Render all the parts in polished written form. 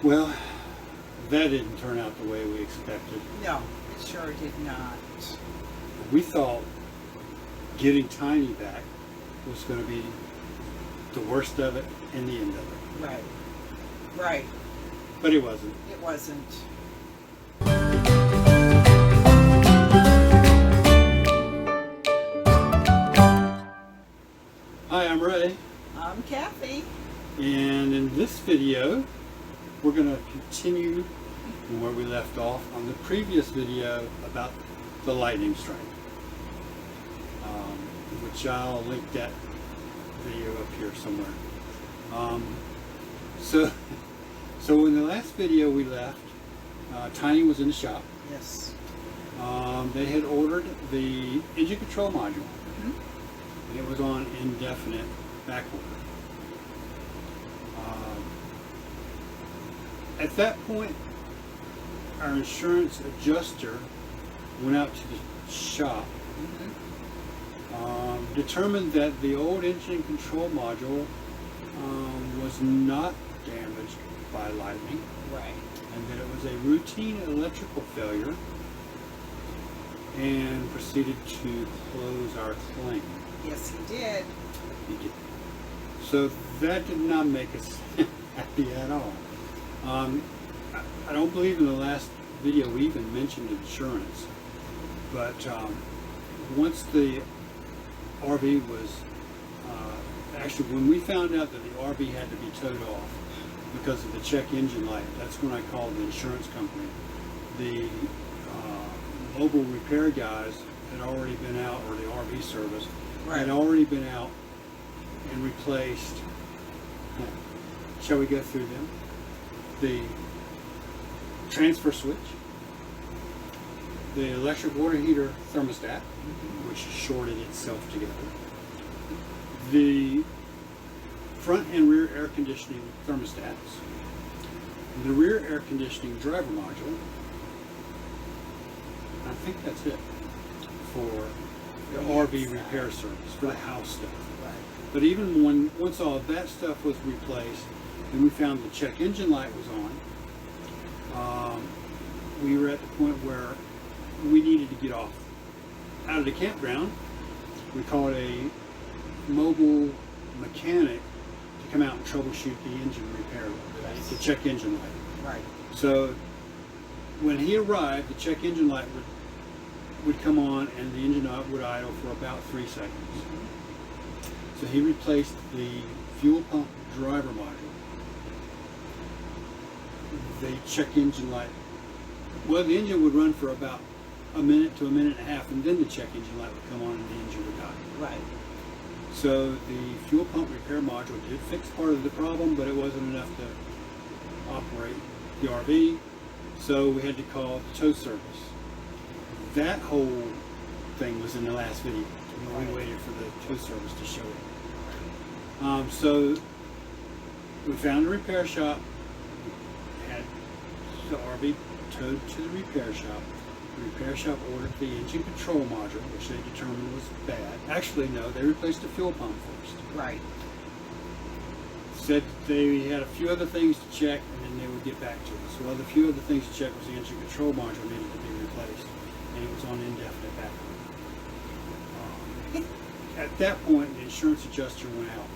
Well, that didn't turn out the way we expected. No, it sure did not. We thought getting Tiny back was going to be the worst of it and the end of it. Right. Right. But it wasn't. It wasn't. Hi, I'm Ray. I'm Kathy. And in this video, we're going to continue where we left off on the previous video about the lightning strike, which I'll link that video up here somewhere. So in the last video we left, Tiny was in the shop. Yes. They had ordered the engine control module. Mm-hmm. And it was on indefinite back order. At that point, our insurance adjuster went out to the shop, determined that the old engine control module was not damaged by lightning, Right. and that it was a routine electrical failure, and proceeded to close our claim. Yes, he did. He did. So that did not make us happy at all. I don't believe in the last video we even mentioned insurance, but once the RV was, actually when we found out that the RV had to be towed off because of the check engine light, that's when I called the insurance company. The mobile repair guys had already been out, or the RV service Right. had already been out and replaced, shall we go through them? The transfer switch, the electric water heater thermostat, which shorted itself together, the front and rear air conditioning thermostats, the rear air conditioning driver module. I think that's it for the RV repair service, for the house stuff. Right. But even once all of that stuff was replaced, and we found the check engine light was on, we were at the point where we needed to get off out of the campground. We called a mobile mechanic to come out and troubleshoot the engine repair, the check engine light. Right. So when he arrived, the check engine light would come on and the engine would idle for about 3 seconds. So he replaced the fuel pump driver module, the check engine light. Well, the engine would run for about a minute to a minute and a half, and then the check engine light would come on and the engine would die. Right. So the fuel pump repair module did fix part of the problem, but it wasn't enough to operate the RV. So we had to call the tow service. That whole thing was in the last video. We waited for the tow service to show it. So we found a repair shop, had the RV towed to the repair shop. The repair shop ordered the engine control module, which they determined was bad. Actually, no, they replaced the fuel pump first. Right. Said they had a few other things to check, and then they would get back to us. Well, the few other things to check was the engine control module needed to be replaced, and it was on indefinite back order. At that point, the insurance adjuster went out,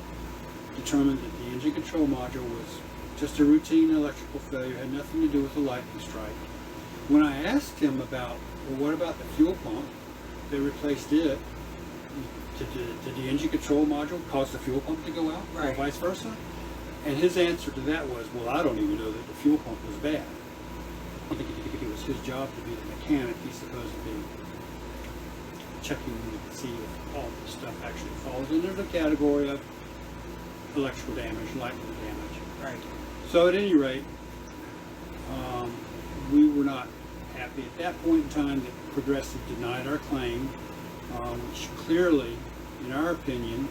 determined that the engine control module was just a routine electrical failure, had nothing to do with the lightning strike. When I asked him about, well, what about the fuel pump? They replaced it. Did the engine control module cause the fuel pump to go out, or Right. vice versa? And his answer to that was, well, I don't even know that the fuel pump was bad. I think it was his job to be the mechanic. He's supposed to be checking to see if all this stuff actually falls under the category of electrical damage, lightning damage. Right. So at any rate, we were not happy at that point in time that Progressive denied our claim, which clearly, in our opinion,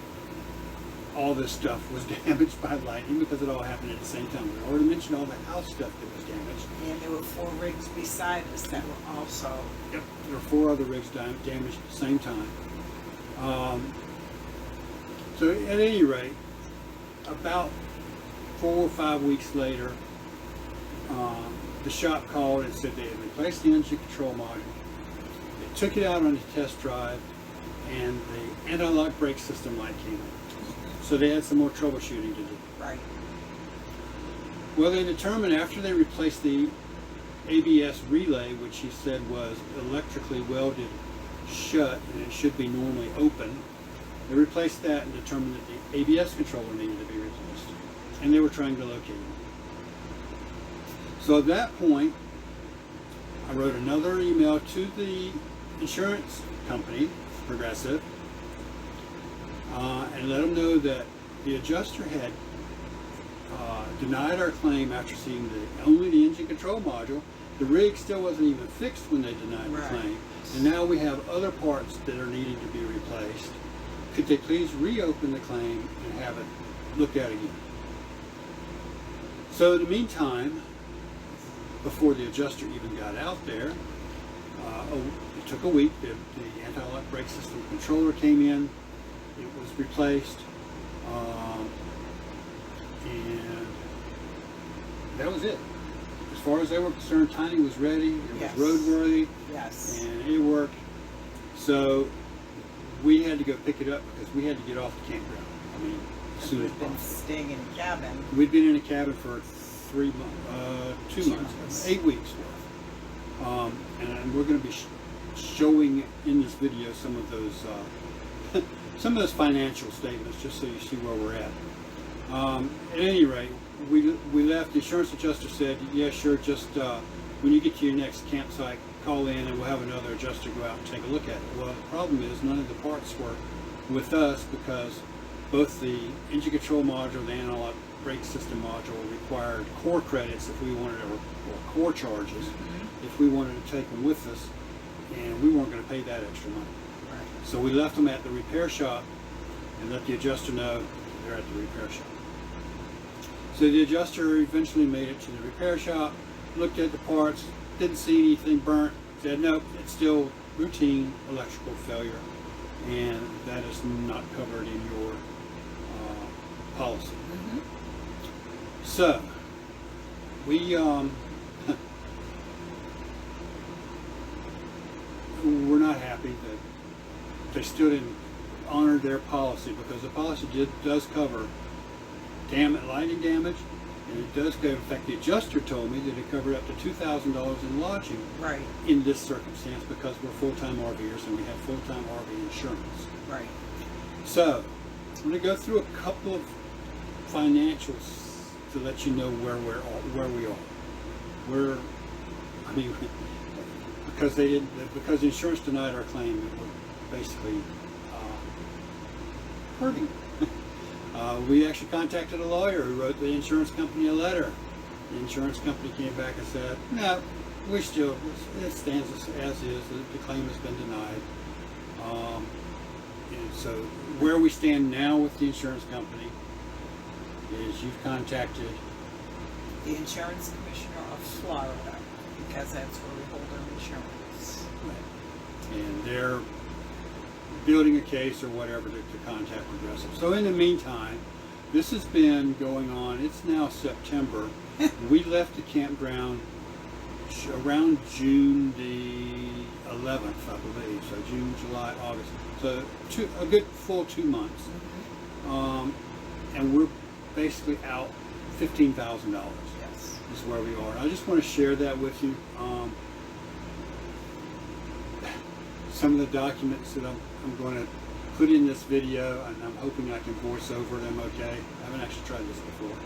all this stuff was damaged by lightning because it all happened at the same time. We already mentioned all the house stuff that was damaged. And there were 4 rigs beside us that were also. Yep. There were 4 other rigs damaged at the same time. So at any rate, about 4 or 5 weeks later, the shop called and said they had replaced the engine control module. They took it out on a test drive, and the anti-lock brake system light came on. So they had some more troubleshooting to do. Right. Well, they determined after they replaced the ABS relay, which he said was electrically welded shut and it should be normally open, they replaced that and determined that the ABS controller needed to be replaced. And they were trying to locate it. So at that point, I wrote another email to the insurance company, Progressive, and let them know that the adjuster had denied our claim after seeing only the engine control module. The rig still wasn't even fixed when they denied the claim, and now we have other parts that are needing to be replaced. Could they please reopen the claim and have it looked at again? So in the meantime, before the adjuster even got out there, it took a week. The anti-lock brake system controller came in, it was replaced, and that was it. As far as they were concerned, Tiny was ready, it was roadworthy, and it worked. So we had to go pick it up because we had to get off the campground. I mean, as soon as possible. We've been staying in a cabin. We'd been in a cabin for 2 months, 8 weeks worth. And we're going to be showing in this video some of those financial statements, just so you see where we're at. At any rate, we left. The insurance adjuster said, "Yeah, sure. Just when you get to your next campsite, call in, and we'll have another adjuster go out and take a look at it." Well, the problem is none of the parts were with us because both the engine control module, the anti-lock brake system module, required core credits if we wanted, or core charges if we wanted to take them with us, and we weren't going to pay that extra money. Right. So we left them at the repair shop and let the adjuster know they're at the repair shop. So the adjuster eventually made it to the repair shop, looked at the parts, didn't see anything burnt, said, "Nope, it's still routine electrical failure, and that is not covered in your policy." So we we're not happy that they still didn't honor their policy, because the policy does cover lighting damage, and it does cover. In fact, the adjuster told me that it covered up to $2,000 in lodging in this circumstance, because we're full-time RVers and we have full-time RV insurance. Right. So I'm going to go through a couple of financials to let you know where we are. Because because the insurance denied our claim, it was basically hurting. We actually contacted a lawyer who wrote the insurance company a letter. The insurance company came back and said, "No, it stands as is. The claim has been denied." And so where we stand now with the insurance company is you've contacted the insurance commissioner of Florida, because that's where we hold our insurance. Right. And they're building a case or whatever to contact Progressive. So in the meantime, this has been going on. It's now September. We left the campground around June the 11th, I believe. So June, July, August. So a good full 2 months. And we're basically out $15,000. Yes. Is where we are. I just want to share that with you. Some of the documents that I'm going to put in this video, and I'm hoping I can voice over them okay. I haven't actually tried this before.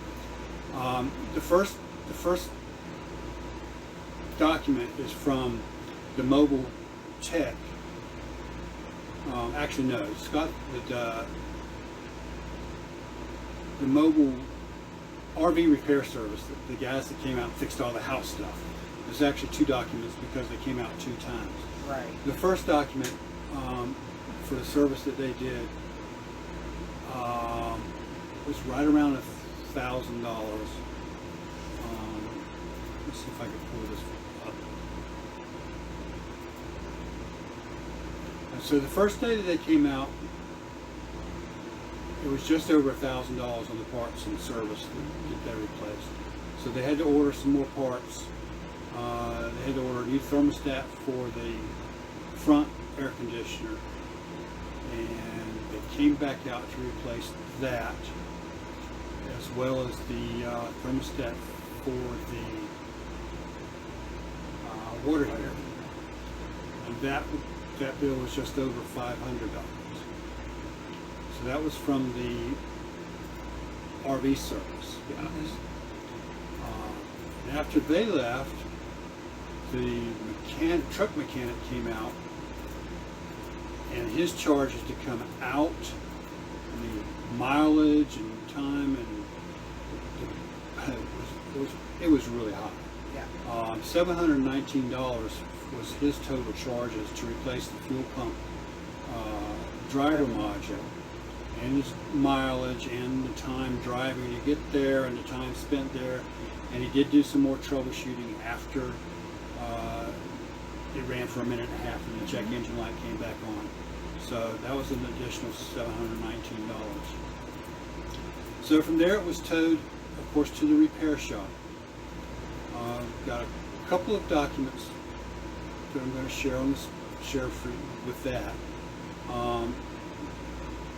The first document is from the mobile tech. Actually, no, Scott, the mobile RV repair service, the guys that came out and fixed all the house stuff. There's actually 2 documents because they came out 2 times. Right. The first document for the service that they did was right around $1,000. Let's see if I can pull this up. And so the first day that they came out, it was just over $1,000 on the parts and service that they replaced. So they had to order some more parts. They had to order a new thermostat for the front air conditioner, and they came back out to replace that, as well as the thermostat for the water heater, and that bill was just over $500. So that was from the RV service guys. And after they left, the truck mechanic came out, and his charge is to come out, the mileage and time, and it was really high. Yeah. $719 was his total charges to replace the fuel pump driver module, and his mileage and the time driving to get there and the time spent there. And he did do some more troubleshooting after it ran for a minute and a half and the check engine light came back on. So that was an additional $719. So from there it was towed, of course, to the repair shop. Got a couple of documents that I'm going to share with that.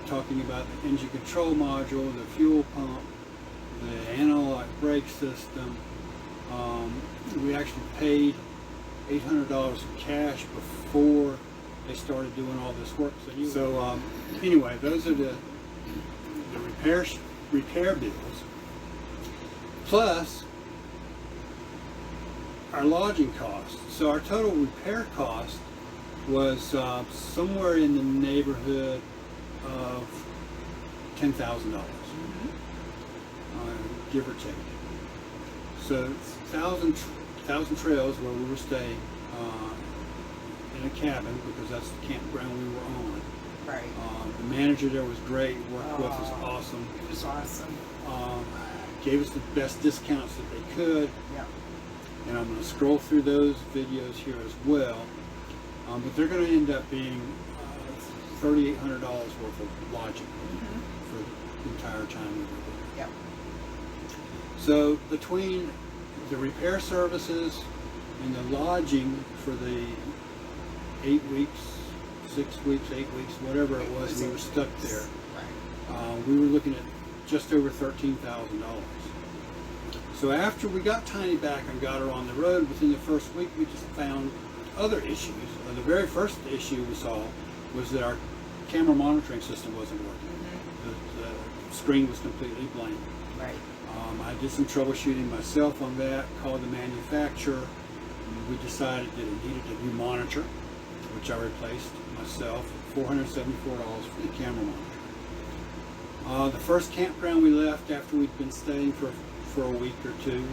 Talking about the engine control module, the fuel pump, the analog brake system. We actually paid $800 in cash before they started doing all this work. So anyway, those are the repair bills, plus our lodging costs. So our total repair cost was somewhere in the neighborhood of $10,000, give or take. So 1,000 Trails, where we were staying in a cabin, because that's the campground we were on. Right. The manager there was great, worked with us awesome. It was awesome. Gave us the best discounts that they could. Yeah. And I'm going to scroll through those videos here as well. But they're going to end up being $3,800 worth of lodging for the entire time we were there. Yep. So between the repair services and the lodging for the 8 weeks, 6 weeks, 8 weeks, whatever it was, we were stuck there. Right. We were looking at just over $13,000. So after we got Tiny back and got her on the road, within the first week we just found other issues. The very first issue we saw was that our camera monitoring system wasn't working. The screen was completely blank. Right. I did some troubleshooting myself on that, called the manufacturer. We decided that it needed a new monitor, which I replaced myself, $474 for the camera monitor. The first campground we left after we'd been staying for a week or two,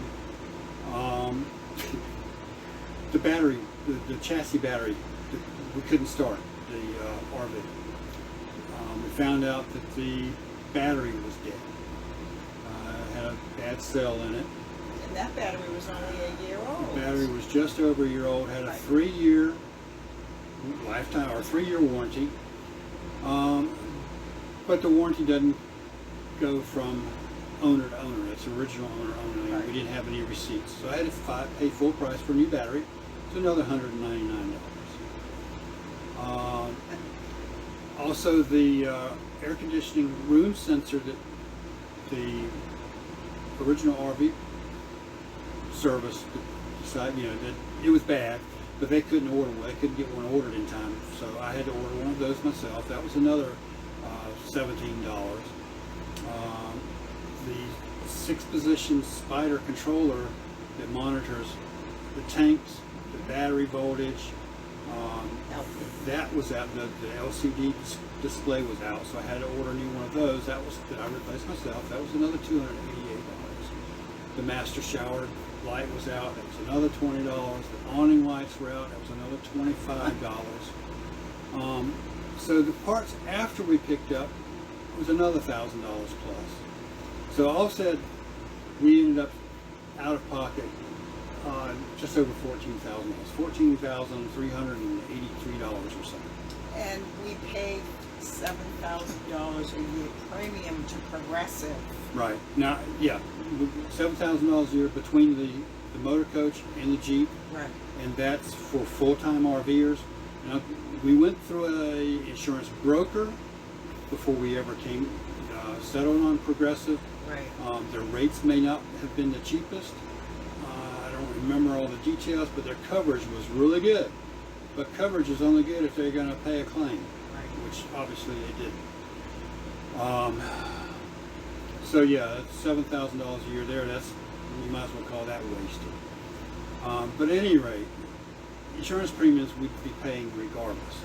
the battery, the chassis battery, we couldn't start the RV. We found out that the battery was dead. Had a bad cell in it. And that battery was only a year old. The battery was just over a year old, had a 3-year lifetime or 3-year warranty. But the warranty doesn't go from owner to owner. It's original owner only. Right. We didn't have any receipts. So I had to pay full price for a new battery. It's another $199. Also, the air conditioning room sensor that the original RV service decided, that it was bad, but they couldn't order one. They couldn't get one ordered in time, so I had to order one of those myself. That was another $17. The 6-position spider controller that monitors the tanks, the battery voltage, that was out. The LCD display was out, so I had to order a new one of those. That I replaced myself. That was another $288. The master shower light was out. That was another $20. The awning lights were out. That was another $25. So the parts after we picked up was another $1,000 plus. So all said, we ended up out of pocket just over $14,000, $14,383 or so. And we paid $7,000 a year premium to Progressive. Right. Now, yeah, $7,000 a year between the motor coach and the Jeep, Right. and that's for full-time RVers. Now, we went through a insurance broker before we ever came settled on Progressive. Right. Their rates may not have been the cheapest. I don't remember all the details, but their coverage was really good. But coverage is only good if they're going to pay a claim, Right. which obviously they didn't. So yeah, that's $7,000 a year there. That's, you might as well call that wasted. But at any rate, insurance premiums we'd be paying regardless.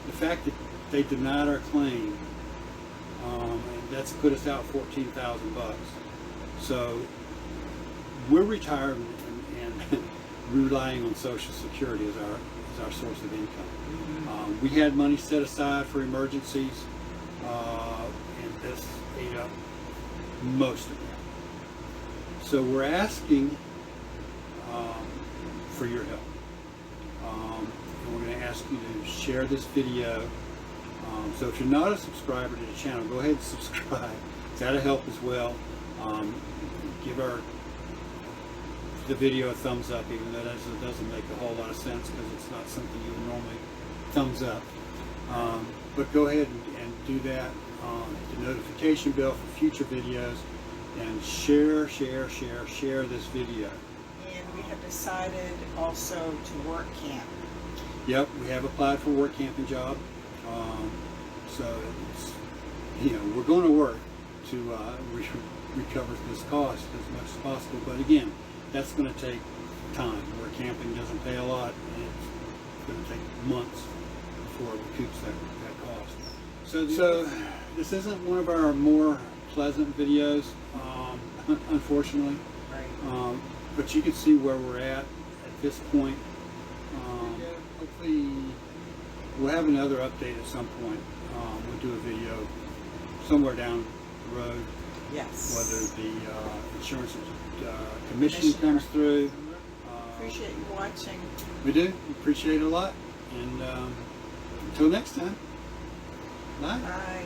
The fact that they denied our claim, and that's put us out $14,000. So we're retired and relying on Social Security as our source of income. We had money set aside for emergencies, and this ate up most of that. So we're asking for your help. And we're going to ask you to share this video. So if you're not a subscriber to the channel, go ahead and subscribe. That'll help as well. Give the video a thumbs up, even though it doesn't make a whole lot of sense because it's not something you would normally thumbs up. But go ahead and do that. Hit the notification bell for future videos, and share this video. And we have decided also to work camp. Yep, we have applied for a work camping job. So it's, we're going to work to recover this cost as much as possible. But again, that's going to take time. Work camping doesn't pay a lot, and it's going to take months before it recoups that cost. So this isn't one of our more pleasant videos, unfortunately. Right. But you can see where we're at this point. Hopefully we'll have another update at some point. We'll do a video somewhere down the road. Yes. Whether the insurance commission comes through. Appreciate you watching. We do. Appreciate it a lot. And until next time. Bye. Bye.